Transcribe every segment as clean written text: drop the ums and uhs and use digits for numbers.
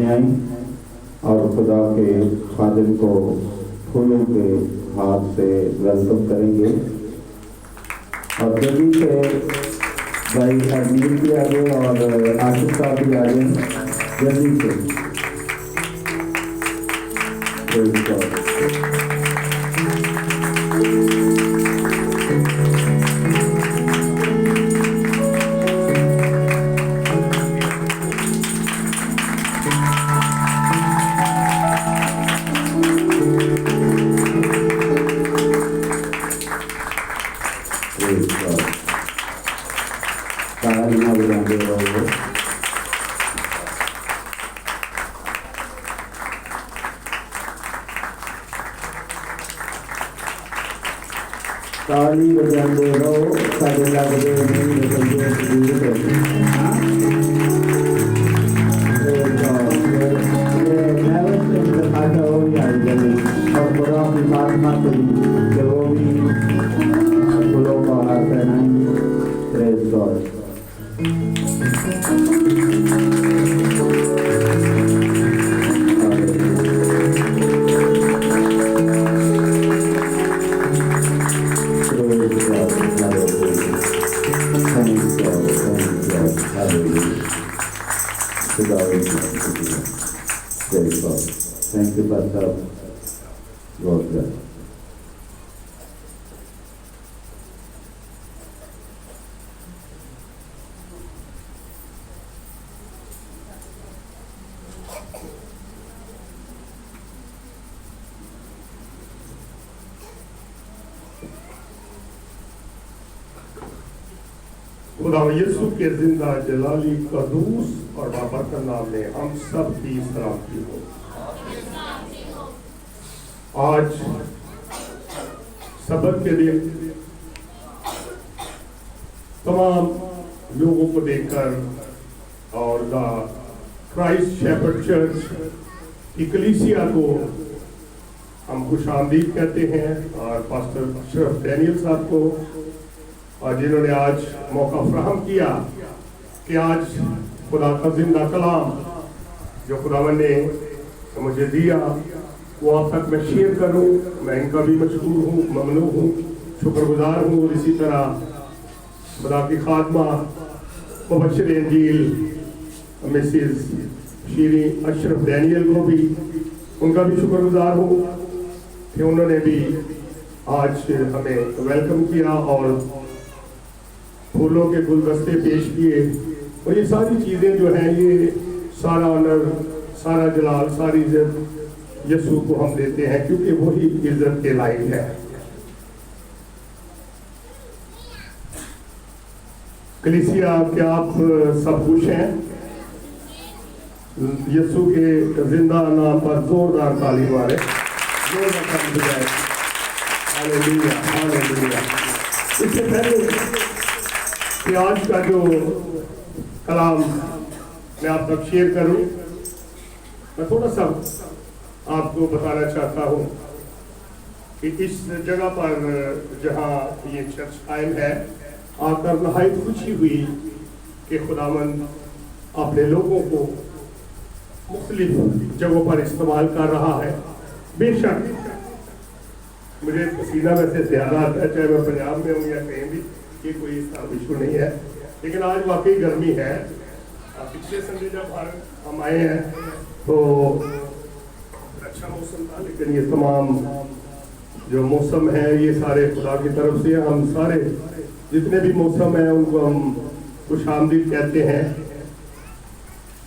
سامنے آئیں اور خدا کے خادم کو پھولوں کے ہاتھ سے ویلکم کریں گے. اور جلدی سے بھائی ارمین بھی آ گئے اور آصف صاحب بھی آ گئے جلدی سے. تالی بجاتے رہو سارے لگتے اور برا کی بات نہ کری کہ وہ بھی پھولوں کا ہار پہنائیں گے. پریز God. Thank you, Pastor. God bless. خدا یسوع کے زندہ جلالی قدوس اور بابرکت نام میں ہم سب کی سلامتی ہو. آج سبت کے دن تمام لوگوں کو دیکھ کر اور دا کرائسٹ شیپرڈ چرچ کی کلیسیا کو ہم خوش آمدید کہتے ہیں، اور پاسٹر اشرف ڈینیل صاحب کو، اور جنہوں نے آج موقع فراہم کیا کہ آج خدا کا زندہ کلام جو خداوند نے مجھے دیا وہ آپ تک میں شیئر کروں. میں ان کا بھی مشکور ہوں، ممنون ہوں، شکر گزار ہوں. اور اسی طرح خدا کی خادمہ مبشر انجیل مسز شیریں اشرف ڈینیل کو بھی ان کا بھی شکر گزار ہوں کہ انہوں نے بھی آج ہمیں ویلکم کیا اور پھولوں کے گلدستے پیش کیے. اور یہ ساری چیزیں جو ہیں یہ سارا آنر، سارا جلال، ساری عزت یسوع کو ہم دیتے ہیں کیونکہ وہی عزت کے لائق ہے. کلیسیا کیا آپ سب خوش ہیں؟ یسوع کے زندہ نام پر زوردار تالی مارے. اس سے پہلے کہ آج کا جو کلام میں آپ تک شیئر کروں، میں تھوڑا سا آپ کو بتانا چاہتا ہوں کہ اس جگہ پر جہاں یہ چرچ قائم ہے آ کر نہایت خوشی ہوئی کہ خداوند اپنے لوگوں کو مختلف جگہوں پر استعمال کر رہا ہے. بے شک مجھے پسینہ ویسے زیادہ آتا ہے، چاہے میں پنجاب میں ہوں یا کہیں بھی، یہ کوئی اس کا ایشو نہیں ہے، لیکن آج واقعی گرمی ہے. پچھلے سنڈے جب ہم آئے ہیں تو اچھا موسم تھا، لیکن یہ تمام جو موسم ہے یہ سارے خدا کی طرف سے. ہم سارے جتنے بھی موسم ہیں ان کو ہم خوش آمدید کہتے ہیں.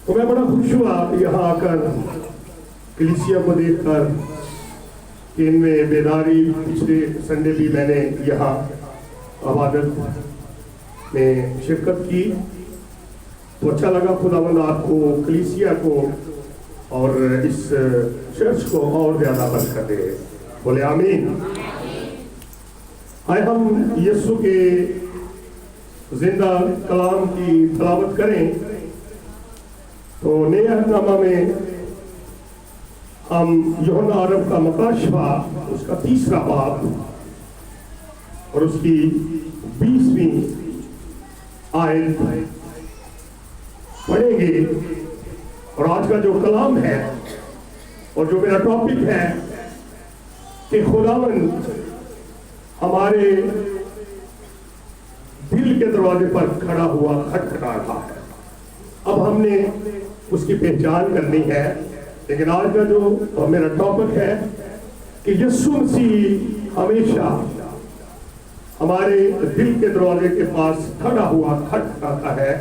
تو میں بڑا خوش ہوا یہاں آ کر کلیسیا کو دیکھ کر کہ ان میں بیداری. پچھلے سنڈے بھی میں نے یہاں عبادت میں شرکت کی تو اچھا لگا. خداوند آپ کو، کلیسیا کو اور اس چرچ کو اور زیادہ برکت دے. بولے آمین. آئے ہم یسوع کے زندہ کلام کی تلاوت کریں. تو نئے عہد نامہ میں ہم یوحنا عرب کا مکاشفہ اس کا 3 باب اور اس کی 20ویں آیت پڑھیں گے اور آج کا جو کلام ہے اور جو میرا ٹاپک ہے کہ خداوند ہمارے دل کے دروازے پر کھڑا ہوا کھٹکھٹا رہا ہے. اب ہم نے اس کی پہچان کرنی ہے. لیکن آج کا جو میرا ٹاپک ہے کہ یسوع مسیح ہمیشہ ہمارے دل کے دروازے کے پاس کھڑا ہوا کھٹکھٹاتا ہے،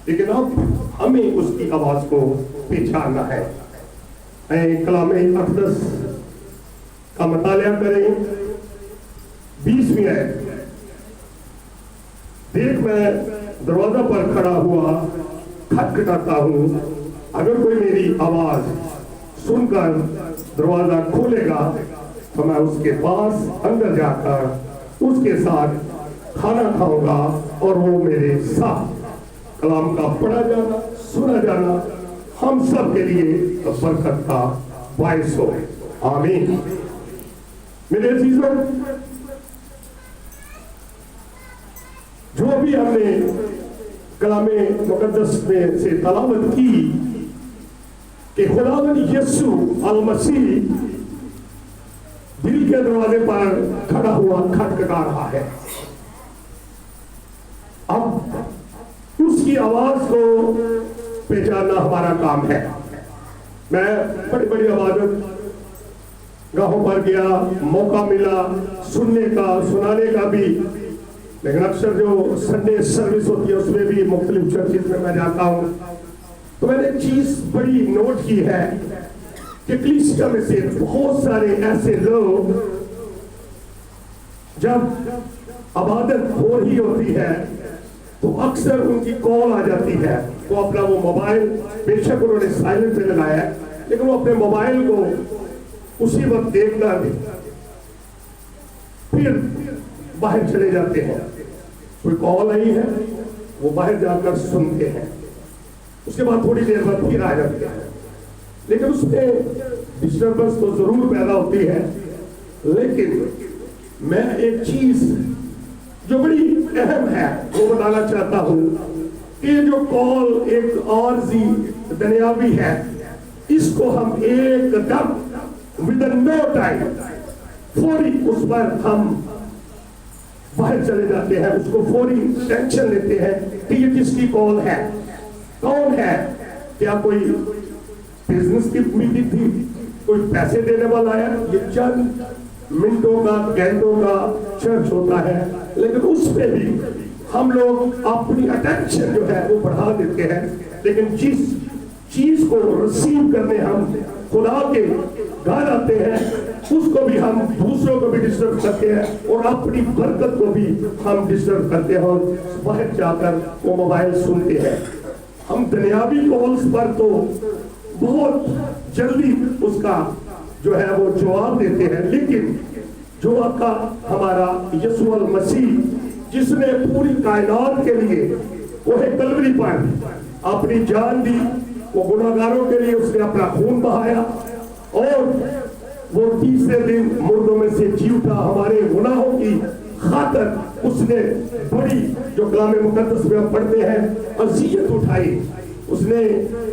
لیکن اب ہمیں اس کی آواز کو پہچاننا ہے. کلام اقدس کا مطالعہ کریں. 20ویں آیت. دیکھ میں دروازہ پر کھڑا ہوا کھٹکھٹاتا ہوں، اگر کوئی میری آواز سن کر دروازہ کھولے گا تو میں اس کے پاس اندر جا کر اس کے ساتھ کھانا کھاؤں گا اور وہ میرے ساتھ. کلام کا پڑھا جانا سنا جانا ہم سب کے لیے برکت کا باعث ہو. آمین. میرے عزیزوں، جو بھی ہم نے کلام مقدس میں سے تلاوت کی کہ خداوند یسوع المسیح دل کے دروازے پر کھڑا ہوا کھٹکھٹا رہا ہے. اب اس کی آواز کو پہچاننا ہمارا کام ہے. میں بڑی بڑی عبادت گاہوں پر گیا، موقع ملا سننے کا سنانے کا بھی، لیکن اکثر جو سنڈے سروس ہوتی ہے اس میں بھی مختلف چرچز میں جاتا ہوں، تو میں نے ایک چیز بڑی نوٹ کی ہے کہ کلیسیا میں سے بہت سارے ایسے لوگ جب عبادت ہو رہی ہوتی ہے تو اکثر ان کی کال آ جاتی ہے. وہ اپنا وہ موبائل بے شک انہوں نے سائلنٹ پہ لگایا ہے، لیکن وہ اپنے موبائل کو اسی وقت دیکھ کر پھر باہر چلے جاتے ہیں. کوئی کال آئی ہے وہ باہر جا کر سنتے ہیں، اس کے بعد تھوڑی دیر بعد پھر آ جاتے ہیں. لیکن اس میں ڈسٹربنس تو ضرور پیدا ہوتی ہے. لیکن میں ایک چیز جو بڑی اہم ہے وہ بتانا چاہتا ہوں کہ یہ جو کال ایک عارضی دنیاوی ہے، اس کو ہم ایک دم within no time فوری اس پر ہم باہر چلے جاتے ہیں، اس کو فوری ٹینشن لیتے ہیں کہ یہ کس کی کال ہے، کون ہے، کیا کوئی بزنس کی میٹنگ تھی، کوئی پیسے دینے والا ہے. یہ چند منٹوں کا گھنٹوں کا چرچ ہوتا ہے، لیکن اس پہ بھی ہم لوگ اپنی اٹینشن جو ہے وہ بڑھا دیتے ہیں. لیکن جس چیز کو ریسیو کرنے ہم خدا کے گھر آتے ہیں اس کو بھی ہم دوسروں کو بھی ڈسٹرب کرتے ہیں اور اپنی برکت کو بھی ہم ڈسٹرب کرتے ہیں اور باہر جا کر وہ موبائل سنتے ہیں. ہم دنیاوی کالز پر تو بہت جلدی اس کا جو ہے وہ جواب دیتے ہیں، لیکن جو آقا ہمارا یسوع المسیح جس نے پوری کائنات کے لیے وہ کلوری پر اپنی جان دی، وہ گناہگاروں کے لیے اس نے اپنا خون بہایا اور وہ تیسرے دن مردوں میں سے جی اٹھا ہمارے گناہوں کی خاطر. اس نے بڑی جو کلام مقدس میں ہم پڑھتے ہیں اذیت اٹھائی. اس نے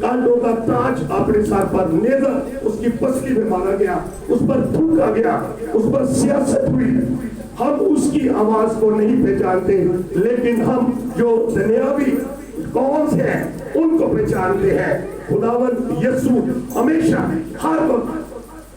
کانٹوں کا تاج اپنے سر پر، نیزہ اس کی پسلی میں مارا گیا، اس پر تھوکا گیا، اس پر سیاست ہوئی. ہم اس کی آواز کو نہیں پہچانتے، لیکن ہم جو دنیاوی کون سے ہیں ان کو پہچانتے ہیں. خداوند یسوع ہمیشہ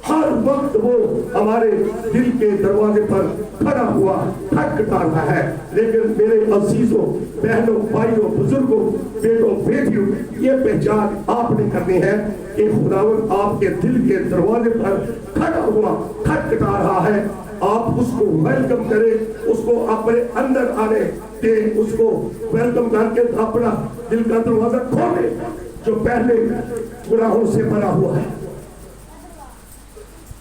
ہر وقت وہ ہمارے دل کے دروازے پر کھڑا ہوا کھٹکھٹا رہا ہے. لیکن میرے عزیزوں، بہنوں، بھائیوں، بزرگوں، بیٹوں، بیٹیوں، یہ پہچان آپ نے کرنی ہے کہ خداوند آپ کے دل کے دروازے پر کھڑا ہوا کھٹکھٹا رہا ہے. آپ اس کو ویلکم کریں، اس کو اپنے اندر آنے دیں، اس کو ویلکم کر کے اپنا دل کا دروازہ کھولیں جو پہلے گناہوں سے بھرا ہوا ہے.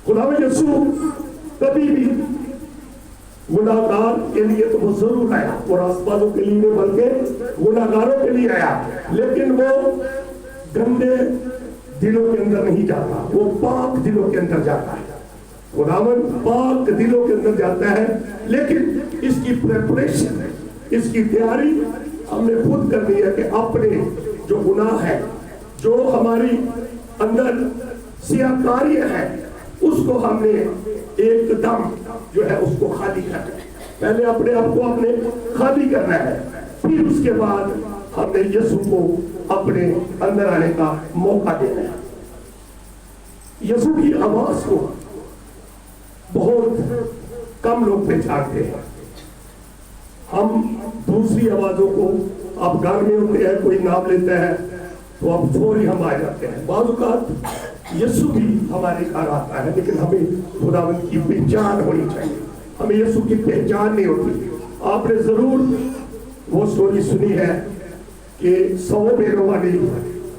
خداوند یسوع کبھی بھی گناہگار کے لیے تو وہ ضرور آیا، اور آسمانوں کے لیے بلکہ گناہگاروں کے لیے آیا، لیکن وہ گندے دلوں کے اندر نہیں جاتا، وہ پاک دلوں کے اندر جاتا ہے. خداوند پاک دلوں کے اندر جاتا ہے، لیکن اس کی پریپریشن، اس کی تیاری ہم نے خود کرنی ہے کہ اپنے جو گناہ ہے، جو ہماری اندر سیاکاری ہے اس کو ہم نے ایک دم جو ہے اس کو خالی کرنا ہے. پہلے اپنے آپ کو اپنے خالی کرنا ہے, پھر اس کے بعد ہم نے یسوع کو اپنے اندر آنے کا موقع دینا ہے. یسوع کی آواز کو بہت کم لوگ پہچانتے ہیں. ہم دوسری آوازوں کو, آپ گھر میں ہوتے ہیں کوئی نام لیتا ہے تو اب فوری ہم آ جاتے ہیں. بعض اوقات یسوع بھی ہمارے گھر آتا ہے, لیکن ہمیں خداوند کی پہچان ہونی چاہیے. ہمیں یسوع کی پہچان نہیں ہوتی. آپ نے ضرور وہ سٹوری سنی ہے کہ 100 بیڑوں والی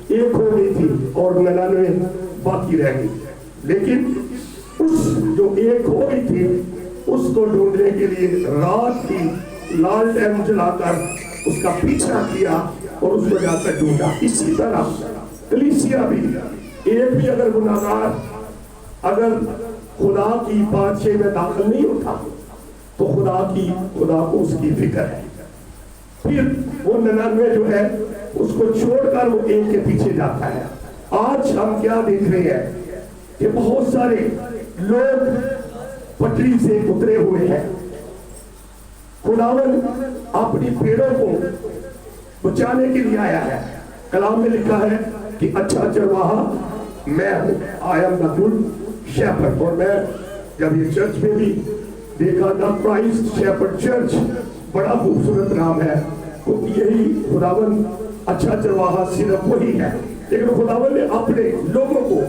ایک ہو گئی تھی اور 99 باقی رہ گئی, لیکن اس جو ایک ہو گئی تھی اس کو ڈھونڈنے کے لیے رات کی لالٹین جلا کر اس کا پیچھا کیا اور اس کو جا کر ڈھونڈا. اسی طرح کلیسیا بھی, ایک بھی اگر گناہگار اگر خدا کی بادشاہی میں داخل نہیں ہوتا تو خدا کو اس کی فکر ہے. پھر وہ 99 جو ہے اس کو چھوڑ کر وہ ایک کے پیچھے جاتا ہے. آج ہم کیا دیکھ رہے ہیں کہ بہت سارے لوگ پٹری سے اترے ہوئے ہیں. خداوند اپنی بھیڑوں کو بچانے کے لیے آیا ہے. کلام میں لکھا ہے کہ اچھا چرواہا میں ہوں, I am the good shepherd. اور میں جب یہ چرچ میں بھی دیکھا تھا کرائسٹ شیپرڈ چرچ, بڑا خوبصورت نام ہے. یہی خداوند اچھا چرواہا صرف وہی ہے, لیکن خداوند نے اپنے لوگوں کو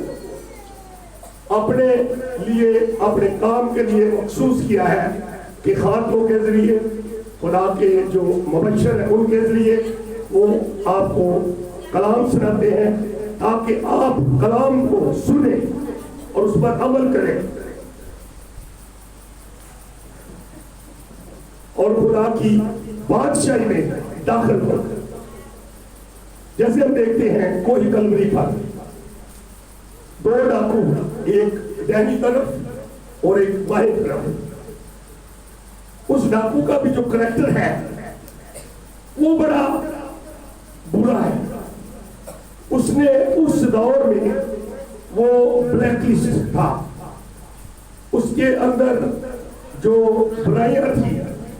اپنے لیے اپنے کام کے لیے مخصوص کیا ہے کہ خاتموں کے ذریعے, خدا کے جو مبشر ہیں ان کے ذریعے وہ آپ کو کلام سناتے ہیں تاکہ آپ کلام کو سنیں اور اس پر عمل کریں اور خدا کی بادشاہی میں داخل ہو. جیسے ہم دیکھتے ہیں کوہ کلوری پر 2 ڈاکو, ایک دہنی طرف اور ایک بائیں طرف. اس ڈاکو کا بھی جو کریکٹر ہے وہ بڑا برا ہے. اس نے اس دور میں وہ بلیک لسٹ تھا. اس کے اندر جو برائیاں تھی,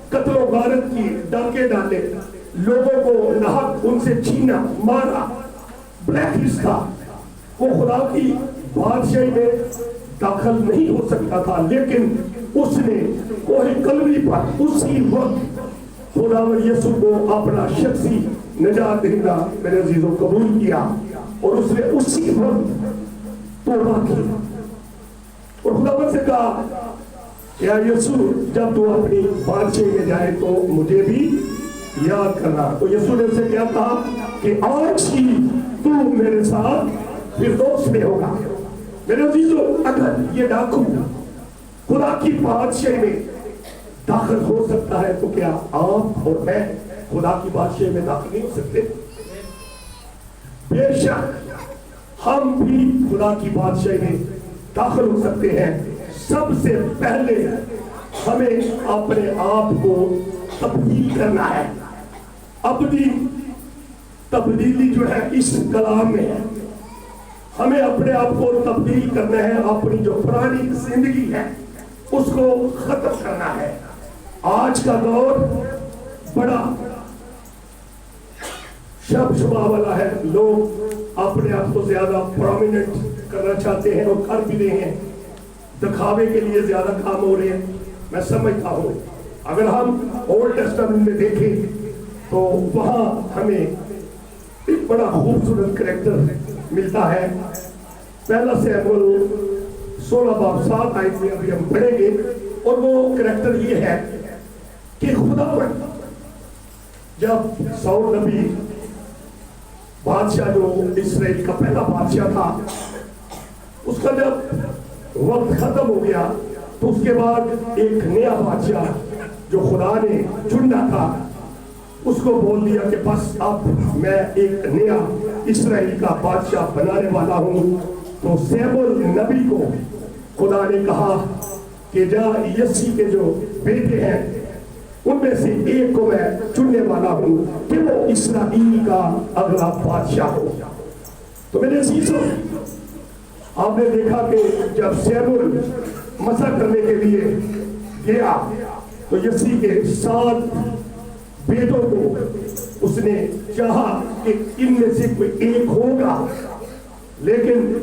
قتل و غارت کی, ڈاکے ڈالے, لوگوں کو ناحق ان سے چھینا, مارا, بلیک لسٹ تھا. وہ خدا کی بادشاہی میں داخل نہیں ہو سکتا تھا, لیکن اس نے کوہ کلوری پر اسی وقت خداوند یسوع کو اپنا شخصی نجات دہندہ میرے عزیزوں قبول کیا اور اس نے اسی وقت توبہ کی اور خداوند سے کہا یا یسوع جب تو اپنی بادشاہی میں جائے تو مجھے بھی یاد کرنا. تو یسوع نے اسے کیا کہا کہ آج ہی تو میرے ساتھ فردوس میں ہوگا. میرے عزیزوں, اگر یہ ڈاکو خدا کی بادشاہی میں داخل ہو سکتا ہے تو کیا آپ اور میں خدا کی بادشاہی میں داخل نہیں ہو سکتے؟ بے شک ہم بھی خدا کی بادشاہی میں داخل ہو سکتے ہیں. سب سے پہلے ہمیں اپنے آپ کو تبدیل کرنا ہے. اپنی تبدیلی جو ہے اس کلام میں ہے. ہمیں اپنے آپ کو تبدیل کرنا ہے, اپنی جو پرانی زندگی ہے اس کو ختم کرنا ہے. آج کا دور بڑا شب شبا والا ہے. لوگ اپنے آپ کو زیادہ پرومیننٹ کرنا چاہتے ہیں اور کر بھی رہے ہیں. دکھاوے کے لیے زیادہ کام ہو رہے ہیں. میں سمجھتا ہوں اگر ہم اولڈ ٹیسٹامنٹ میں دیکھیں تو وہاں ہمیں ایک بڑا خوبصورت کریکٹر ملتا ہے. پہلا سیموئیل 16:7 آیت میں ابھی ہم پڑھیں گے اور وہ کریکٹر یہ ہے کہ خداوند جب ساؤل نبی بادشاہ جو اسرائیل کا پہلا بادشاہ تھا اس کا جب وقت ختم ہو گیا تو اس کے بعد ایک نیا بادشاہ جو خدا نے چنا تھا اس کو بول دیا کہ بس اب میں ایک نیا اسرائیل کا بادشاہ بنانے والا ہوں. تو سیموئیل نبی کو خدا نے کہا کہ جا یسی کے جو بیٹے ہیں ان میں سے ایک کو میں چننے والا ہوں کہ وہ اسرائیل کا اگلا بادشاہ ہو. تو میرے عزیزوں، آپ نے دیکھا کہ جب سیمول مسح کرنے کے لیے گیا تو یسی کے 7 بیٹوں کو اس نے چاہا کہ ان میں سے کوئی ایک ہوگا، لیکن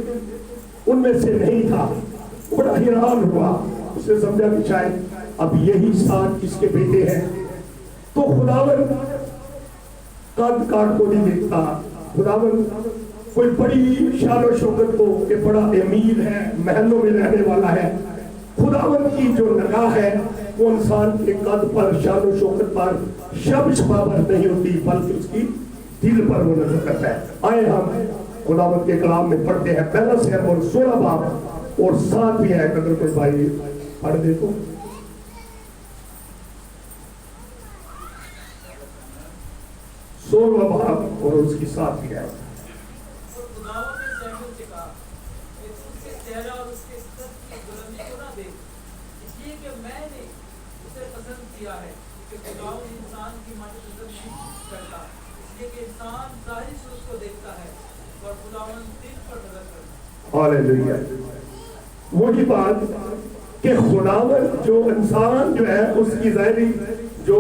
ان میں سے نہیں تھا۔ بڑا حیران ہوا، اس نے سمجھا کہ شاید اب یہی 7 اس کے بیٹے ہیں۔ تو خداوند قد کاٹ کو نہیں دیکھتا، خداوند کوئی بڑی شان و شوکت کو کہ بڑا امیر ہے، محلوں میں رہنے والا ہے، خداوند کی جو نگاہ ہے وہ انسان کے قد پر، شان و شوکت پر، شب شبا پر نہیں ہوتی، بلکہ اس کی دل پر وہ نظر کرتا ہے۔ آئے ہم خداوند کے کلام میں پڑھتے ہیں، پہلا سیمول 16 باب اور 7 بھی ہے، اگر کوئی بھائی پڑھ دے تو۔ 16 باب اور اس کی 7 بھی ہے۔ ہاللیلویا۔ وہی بات کہ خداوند جو انسان جو ہے اس کی ظاہری جو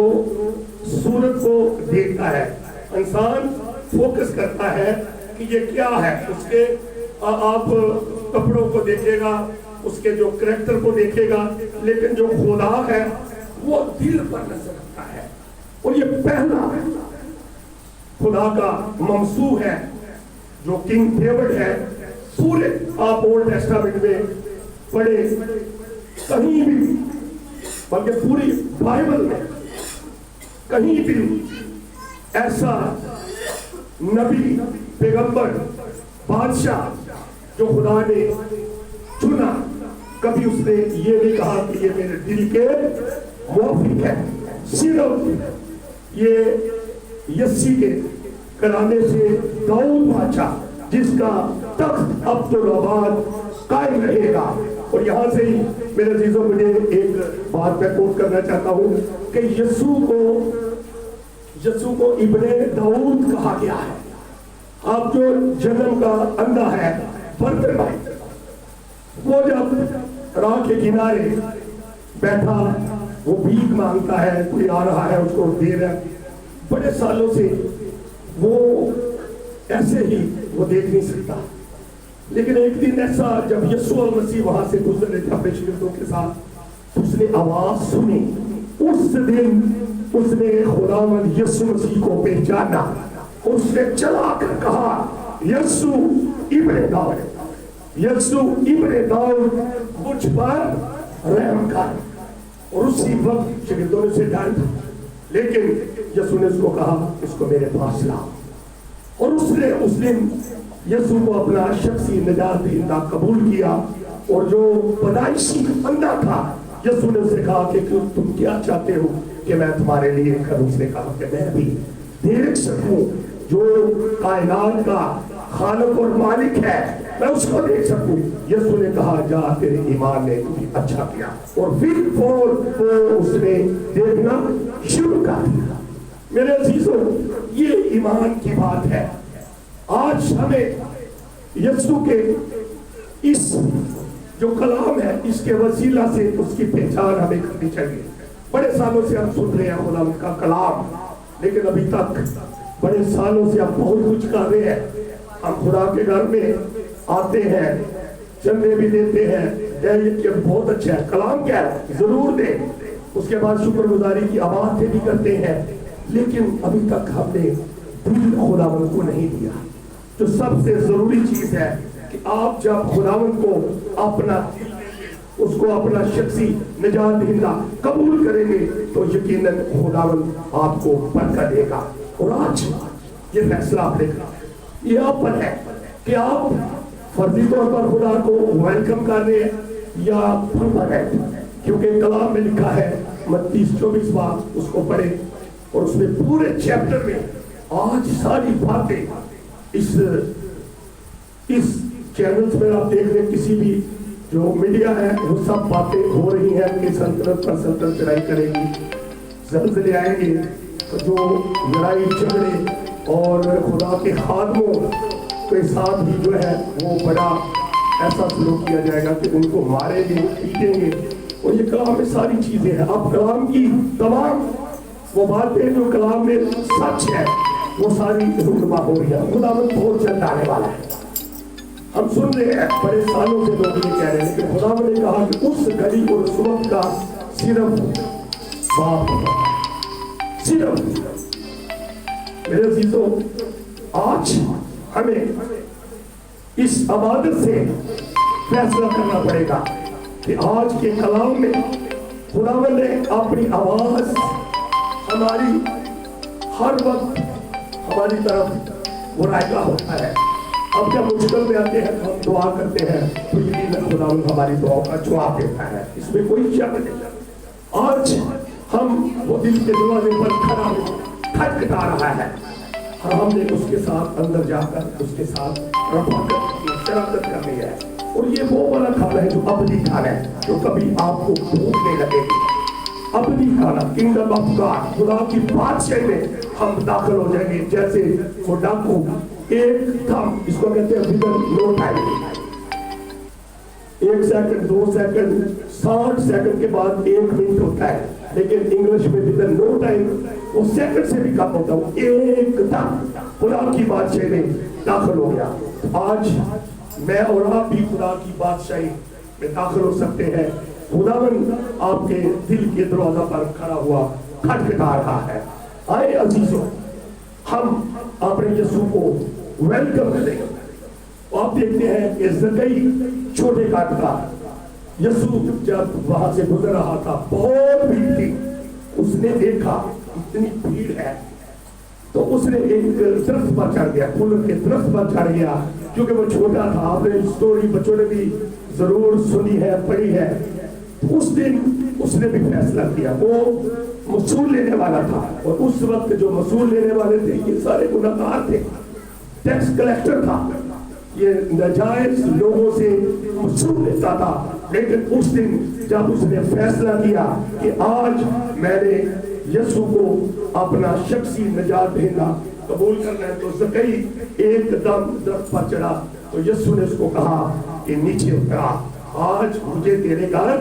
صورت کو دیکھتا ہے، انسان فوکس کرتا ہے کہ یہ کیا ہے، اس کے آپ کپڑوں کو دیکھے گا، اس کے جو کریکٹر کو دیکھے گا، لیکن جو خدا ہے وہ دل پر نظر رکھتا ہے۔ اور یہ پہلا خدا کا ممسوح ہے جو کنگ ڈیوڈ ہے۔ پورے آپ اولڈ ٹیسٹامنٹ میں پڑھے کہیں بھی، بلکہ پوری بائبل میں کہیں بھی ایسا نبی، پیغمبر، بادشاہ جو خدا نے چنا، کبھی اس نے یہ نہیں کہا کہ یہ میرے دل کے موافق ہے۔ صرف یہ یسی کے کرانے سے داؤد بادشاہ جس کا تخت عبدالآباد قائم رہے گا۔ اور یہاں سے ہی میرے عزیزوں مجھے ایک بات میں کوٹ کرنا چاہتا ہوں کہ یسوع کو ابن داؤد کہا گیا ہے۔ اب جو جنم کا اندھا ہے، برتن بھائی، وہ جب راہ کے کنارے بیٹھا، وہ بھیک مانگتا ہے، کوئی آ رہا ہے اس کو دے رہا ہے، بڑے سالوں سے وہ ایسے ہی وہ دیکھ نہیں سکتا۔ لیکن ایک دن ایسا جب یسوع مسیح وہاں سے گزر رہے تھے اپنے شاگردوں کے ساتھ، اس نے آواز سنی، اس دن اس نے خداوند یسوع مسیح کو پہچانا، اس نے چلا کر کہا، یسوع ابن داؤد، یسوع ابن داؤد مجھ پر رحم کر۔ اور اسی وقت شاگردوں نے سے ڈر تھا، لیکن یسوع نے اس کو کہا اس کو میرے پاس لا۔ اور اس نے اس دن یسوع کو اپنا شخصی نجات دہندہ قبول کیا۔ اور جو پیدائشی اندھا تھا، یسوع نے اسے کہا کہ تم کیا چاہتے ہو کہ میں تمہارے لیے کروں؟ اس نے کہا کہ میں بھی دیکھ سکوں جو کائنات کا خالق اور مالک ہے، میں اس کو دیکھ سکوں۔ یسوع نے کہا جا، تیرے ایمان نے تمہیں اچھا کیا، اور پھر اس نے دیکھنا شروع کر دیا۔ میرے عزیزوں، یہ ایمان کی بات ہے۔ آج ہمیں یسوع کے اس جو کلام ہے، اس کے وسیلہ سے اس کی پہچان ہمیں کرنی چاہیے۔ بڑے سالوں سے ہم سن رہے ہیں خدا کا کلام، لیکن ابھی تک بڑے سالوں سے ہم بہت کچھ کر رہے ہیں۔ ہم خدا کے گھر میں آتے ہیں، چندے بھی دیتے ہیں، یہ بہت اچھا ہے، کلام کیا ہے ضرور دیں، اس کے بعد شکر گزاری کی آواز بھی کرتے ہیں، لیکن ابھی تک ہم نے دل خداوند کو نہیں دیا۔ جو سب سے ضروری چیز ہے کہ آپ جب خداوند کو اپنا دل دیں گے، اس کو اپنا شخصی نجات دہندہ قبول کریں گے، تو یقیناً خداوند آپ کو برکت دے گا۔ اور آج یہ فیصلہ آپ نے کرنا، یہ آپ پر ہے کہ آپ فرضی طور پر خدا کو ویلکم کر رہے ہیں یا پرماننٹ، کیونکہ کلام میں لکھا ہے متی 24 باب، اس کو پڑھیں اور اس میں پورے چیپٹر میں آج ساری باتیں اس چینلز میں آپ دیکھ رہے، کسی بھی جو میڈیا ہے وہ سب باتیں ہو رہی ہیں کہ سلطنت پر سلطنت چڑھائی کرے گی، زلزلے آئیں گے، جو لڑائی جھگڑے اور خدا کے خادموں کے ساتھ بھی جو ہے وہ بڑا ایسا سلوک کیا جائے گا کہ ان کو ماریں گے، پیٹیں گے. اور یہ کلام میں ساری چیزیں ہیں. اب کلام کی تمام وہ باتیں جو کلام میں سچ ہے وہ ساری رونما ہو رہی ہے. خداوند بہت جلد آنے والا ہے. ہم سن رہے ہیں بڑے سالوں سے لوگ یہ کہہ رہے ہیں کہ خداوند نے کہا کہ اس گھڑی اور اس وقت کا صرف باپ ہوگا. صرف میرے عزیزوں، آج ہمیں اس عبادت سے فیصلہ کرنا پڑے گا کہ آج کے کلام میں خداوند نے اپنی آواز ہماری ہر وقت ہماری طرف مرائیگا ہوتا ہے. اب جب مشکل میں آتے ہیں تو ہم دعا کرتے ہیں تو یقیناً خداوند ہماری دعاؤں کا جواب دیتا ہے، اس میں کوئی شک نہیں. آج ہم وہ دل کے دروازے پر کھڑا کھٹکھٹا رہا ہے. ہم نے اس کے ساتھ اندر جا کر اس کے ساتھ رفاقت کی شراکت کرنی ہے. اور یہ وہ والا کھانا ہے جو ابدی کھانا ہے، جو کبھی آپ کو بھوک نہیں لگے گی. ابدی کھانا، کنگڈم آف گاڈ، خدا کی بادشاہی میں ہم داخل ہو جائیں گے. جیسے وہ ڈاکو ایک دم، اس کو کہتے ہیں ودن نو ٹائم، 1 سیکنڈ 2 سیکنڈ 60 سیکنڈ کے بعد 1 منٹ ہوتا ہے، لیکن انگلش میں ودن نو ٹائم وہ سیکنڈ سے بھی کم ہوتا ہے. ایک دم خدا کی بادشاہی میں داخل ہو گیا. آج میں اور آپ بھی خدا کی بادشاہی میں داخل ہو سکتے ہیں. خداوند آپ کے دل کے دروازہ پر کھڑا ہوا کھٹکھٹا رہا ہے. آئے عزیزوں، ہم اپنے یسوع کو ویلکم کریں. آپ دیکھتے ہیں کہ زکئی چھوٹے کاٹ کا یسوع جب وہاں سے گزر رہا تھا، بہت بھیڑ تھی. اس نے دیکھا اتنی بھیڑ ہے تو اس نے ایک درخت پر چڑھ گیا، پھول کے درخت پر چڑھ گیا، کیونکہ وہ چھوٹا تھا. آپ نے اسٹوری بچوں نے بھی ضرور سنی ہے، پڑھی ہے. اس دن اس نے بھی فیصلہ کیا. وہ مصول لینے والا تھا، اور اس وقت جو مصول لینے والے تھے یہ سارے گناہگار تھے. ٹیکس کلیکٹر تھا، یہ ناجائز لوگوں سے مصول لیتا تھا. لیکن اس دن جب اس نے فیصلہ کیا کہ آج میں نے یسوع کو اپنا شخصی نجات دہندہ قبول کرنا ہے، تو زکئی ایک دم درخت پر چڑھا. تو یسوع نے اس کو کہا کہ نیچے اترا، آج مجھے تیرے گھر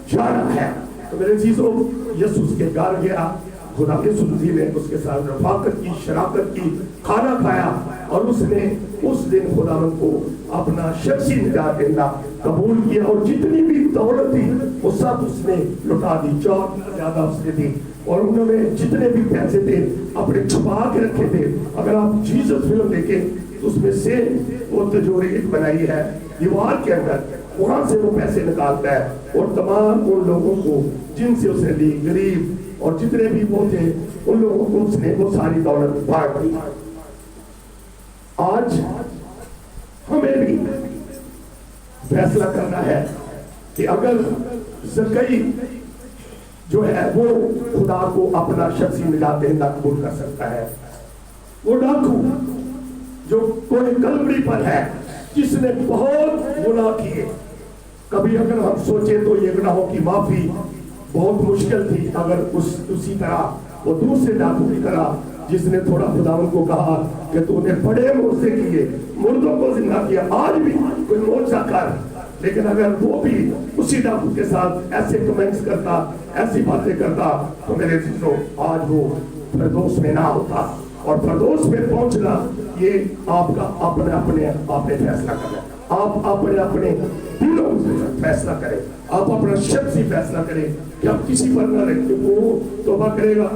جانا ہے. تو میرے عزیزوں، یسوع اس کے گھر گیا. خدا یسوع مسیح نے اس کے ساتھ رفاقت کی، شراکت کی، کھانا کھایا، اور اس نے اس دن خداوند کو اپنا شخصی نجات دہندہ قبول کیا. اور جتنی بھی دولت تھی وہ سب اس نے لٹا دی. 4 زیادہ اس نے دی، اور انہوں نے جتنے بھی پیسے تھے اپنے چھپا کے رکھے تھے. اگر آپ جیسس فلم دیکھیں تو اس میں سے وہ تجوری ایک بنائی ہے دیوار کے اندر، وہاں سے وہ پیسے نکالتا ہے اور تمام ان لوگوں کو جن سے اس نے لی، غریب اور جتنے بھی وہ تھے، ان لوگوں کو اس نے وہ ساری دولت بانٹ دی. آج ہمیں بھی فیصلہ کرنا ہے کہ اگر زکئی جو ہے وہ خدا کو اپنا شخصی نجات دہندہ قبول کر سکتا ہے، وہ ڈاکو جو کوئی کلمڑی پر ہے جس نے بہت گناہ کیے. کبھی اگر ہم سوچیں تو یہ گناہوں کی معافی بہت مشکل تھی. اگر اسی طرح وہ دوسرے ڈاکو کی طرح جس نے تھوڑا خداوند کو کہا کہ تو نے بڑے معجزے کیے، مردوں کو زندہ کیا، آج بھی کوئی معجزہ کر. لیکن اگر وہ بھی اسی ڈاکو کے ساتھ ایسے کمنٹس کرتا، ایسی باتیں کرتا، تو میرے عزیزوں آج وہ فردوس میں نہ ہوتا. اور فردوس میں پہنچنا یہ آپ کا اپنے آپ نے فیصلہ کرنا ہے. آپ اپنے دلوں سے فیصلہ کریں، آپ اپنا شخصی فیصلہ کریں کہ آپ کسی پر نہ رہیں کہ وہ توبہ کرے گا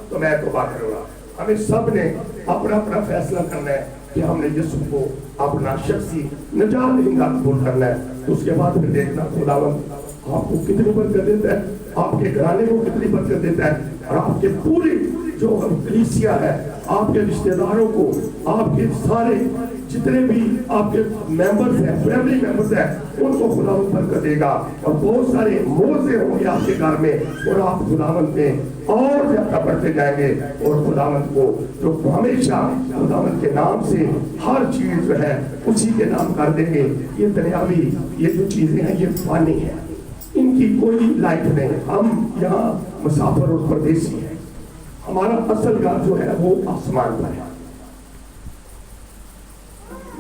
تو میں توبہ کروں گا. ہمیں سب نے اپنا فیصلہ کرنا ہے کہ ہم نے یسوع کو اپنا شخصی نجات دہندہ قبول کرنا ہے. تو اس کے بعد پھر دیکھنا خداوند آپ کو کتنی برکت دیتا ہے، آپ کے گھرانے کو کتنی برکت دیتا ہے، اور آپ کے پوری جو کلیسیا ہے، آپ کے رشتہ داروں کو، آپ کے سارے جتنے بھی آپ کے ممبرز ہیں، فیملی ممبرز ہیں، ان کو خداوند برکت دے گا. اور بہت سارے معجزے ہوں گے آپ کے گھر میں، اور آپ خداوند میں اور زیادہ بڑھتے جائیں گے. اور خداوند کو جو ہمیشہ خداوند کے نام سے ہر چیز جو ہے اسی کے نام کر دیں گے. یہ دنیاوی یہ جو چیزیں ہیں یہ فانی ہیں، ان کی کوئی لائف نہیں. ہم یہاں مسافر اور پردیسی ہیں. ہمارا اصل گھر جو ہے وہ آسمان پر ہے.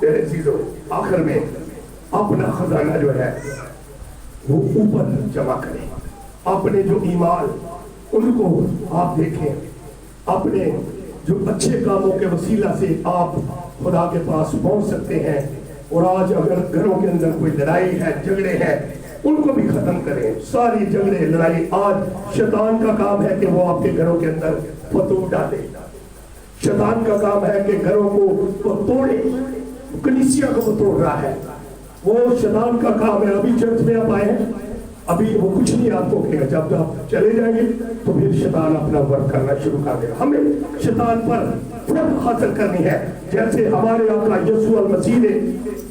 میرے عزیزوں آخر میں اپنا خزانہ جو ہے وہ اوپر جمع کریں. اپنے جو ایمان ان کو آپ دیکھیں, اپنے جو اچھے کاموں کے وسیلہ سے آپ خدا کے پاس پہنچ سکتے ہیں. اور آج اگر گھروں کے اندر کوئی لڑائی ہے, جھگڑے ہیں, ان کو بھی ختم کریں. ساری جھگڑے لڑائی آج شیطان کا کام ہے کہ وہ آپ کے گھروں کے اندر فتور ڈالے. شیطان کا کام ہے کہ گھروں کو وہ توڑے, کلیسیا کو وہ توڑ رہا ہے. وہ شیطان کا کام ہے. ابھی چرچ میں آپ آئے ہیں, ابھی وہ کچھ نہیں آپ کو کہے گا. جب آپ چلے جائیں گے تو پھر شیطان اپنا ورک کرنا شروع کر دے گا. ہمیں شیطان پر فتح حاصل کرنی ہے, جیسے ہمارے آقا یسوع المسیح نے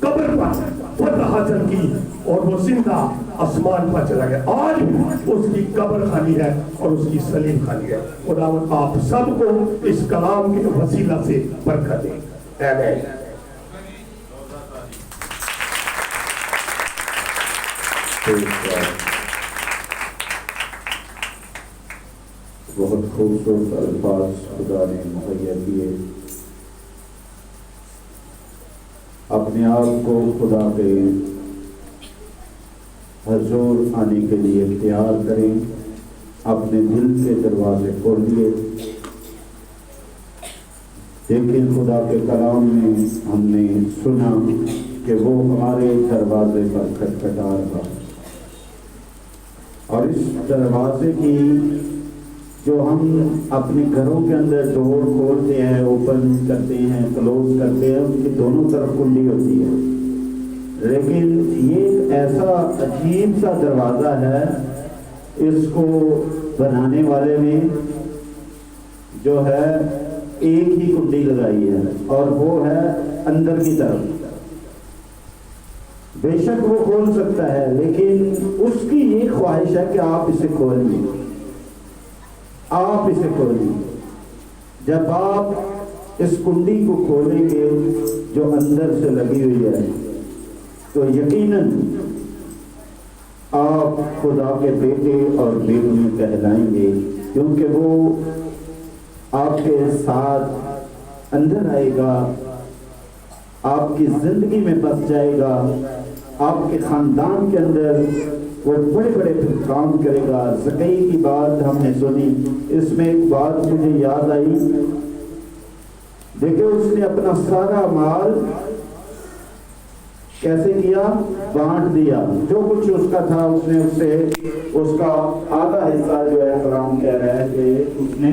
قبر پر فتح حاصل کی اور وہ زندہ آسمان پر چلا گیا. آج اس کی قبر خالی ہے اور اس کی صلیب خالی ہے. خداوند آپ سب کو اس کلام کے وسیلہ سے برکت دے. آمین. بہت خوبصورت الفاظ خدا نے مہیا کیے. اپنے آپ کو خدا کے حضور آنے کے لیے تیار کریں. اپنے دل کے دروازے کھولیے. لیکن خدا کے کلام میں ہم نے سنا کہ وہ ہمارے دروازے پر کھٹکھٹا رہا, اور اس دروازے کی جو ہم اپنے گھروں کے اندر ڈور کھولتے ہیں, اوپن کرتے ہیں, کلوز کرتے ہیں, ان کی دونوں طرف کنڈی ہوتی ہے. لیکن یہ ایک ایسا عجیب سا دروازہ ہے, اس کو بنانے والے نے جو ہے ایک ہی کنڈی لگائی ہے, اور وہ ہے اندر کی طرف. بے شک وہ کھول سکتا ہے, لیکن اس کی یہ خواہش ہے کہ آپ اسے کھولیں, آپ اسے کھولیں. جب آپ اس کنڈی کو کھولیں گے جو اندر سے لگی ہوئی ہے, تو یقیناً آپ خدا کے بیٹے اور بیٹیاں کہلائیں گے, کیونکہ وہ آپ کے ساتھ اندر آئے گا, آپ کی زندگی میں بس جائے گا, آپ کے خاندان کے اندر وہ بڑے بڑے کام کرے گا. زکئی کی بات ہم نے سنی, اس میں ایک بات مجھے یاد آئی. دیکھیں اس نے اپنا سارا مال کیسے کیا, بانٹ دیا. جو کچھ اس کا تھا اس نے اس سے اس کا آدھا حصہ جو ہے کلام کہہ رہا ہے کہ اس نے